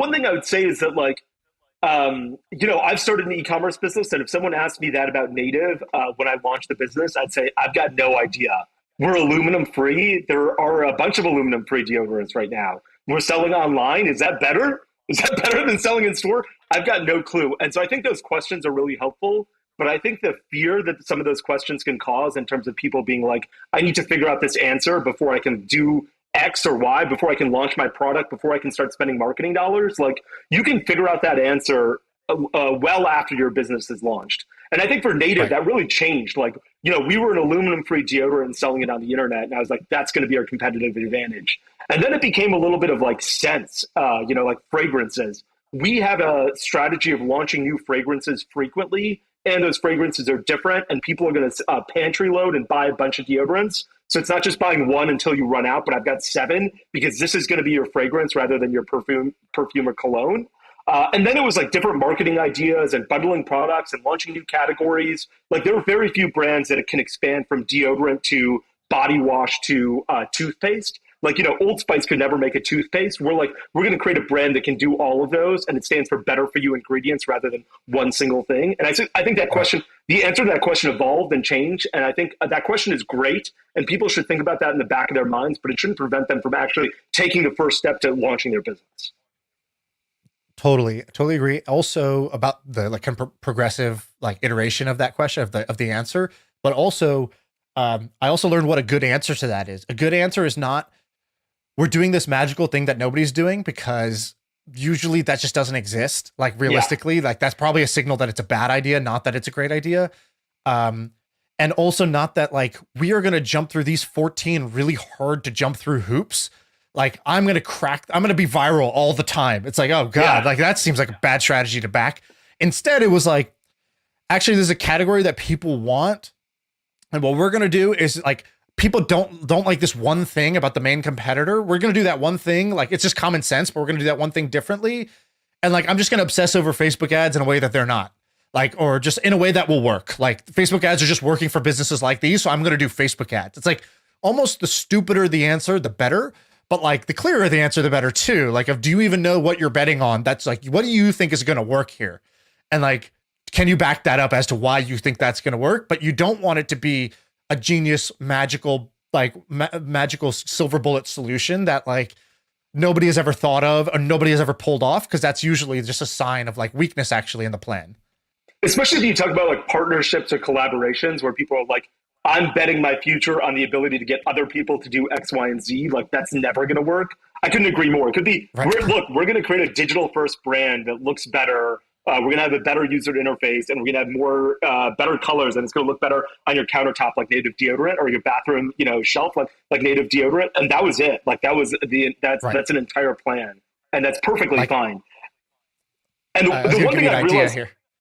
one thing I would say is that I've started an e-commerce business, and if someone asked me that about Native when I launched the business, I'd say I've got no idea. We're aluminum free. There are a bunch of aluminum free deodorants right now. We're selling online. Is that better? Is that better than selling in store? I've got no clue. And so I think those questions are really helpful. But I think the fear that some of those questions can cause in terms of people being like, I need to figure out this answer before I can do X or Y, before I can launch my product, before I can start spending marketing dollars. Like, you can figure out that answer well after your business is launched. And I think for Native, Right. that really changed. We were an aluminum free deodorant selling it on the internet. And I was like, that's going to be our competitive advantage. And then it became a little bit of like scents, like fragrances. We have a strategy of launching new fragrances frequently, and those fragrances are different, and people are going to pantry load and buy a bunch of deodorants. So it's not just buying one until you run out, but I've got 7 because this is going to be your fragrance rather than your perfume or cologne. And then it was like different marketing ideas and bundling products and launching new categories. Like, there are very few brands that can expand from deodorant to body wash to toothpaste. Old Spice could never make a toothpaste. We're going to create a brand that can do all of those, and it stands for better for you ingredients rather than one single thing. And I think that question, the answer to that question evolved and changed. And I think that question is great, and people should think about that in the back of their minds, but it shouldn't prevent them from actually taking the first step to launching their business. Totally agree. Also about the like progressive like iteration of that question of the answer, but also I also learned what a good answer to that is. A good answer is not, we're doing this magical thing that nobody's doing, because usually that just doesn't exist. Like, realistically, like, that's probably a signal that it's a bad idea, not that it's a great idea. And also not that like we are going to jump through these 14 really hard to jump through hoops. Like, I'm going to be viral all the time. It's like, oh God, like that seems like a bad strategy to back. Instead, it was like, actually, there's a category that people want. And what we're going to do is like, people don't like this one thing about the main competitor. We're going to do that one thing. Like, it's just common sense, but we're going to do that one thing differently. And like, I'm just going to obsess over Facebook ads in a way that they're not, like, or just in a way that will work. Like, Facebook ads are just working for businesses like these. So I'm going to do Facebook ads. It's like, almost the stupider the answer, the better. But like, the clearer the answer, the better too. Like, do you even know what you're betting on? That's like, what do you think is going to work here? And like, can you back that up as to why you think that's going to work? But you don't want it to be a genius, magical, like magical silver bullet solution that like nobody has ever thought of or nobody has ever pulled off. Cause that's usually just a sign of like weakness actually in the plan. Especially if you talk about like partnerships or collaborations where people are like, I'm betting my future on the ability to get other people to do X, Y, and Z. Like, that's never going to work. I couldn't agree more. It could be, Right. we're going to create a digital first brand that looks better. We're going to have a better user interface, and we're going to have more better colors, and it's going to look better on your countertop like Native deodorant, or your bathroom, shelf like Native deodorant. And that was it. Like, that's an entire plan, and that's perfectly Like, fine. And I was the going one to give thing you an I idea realized, here.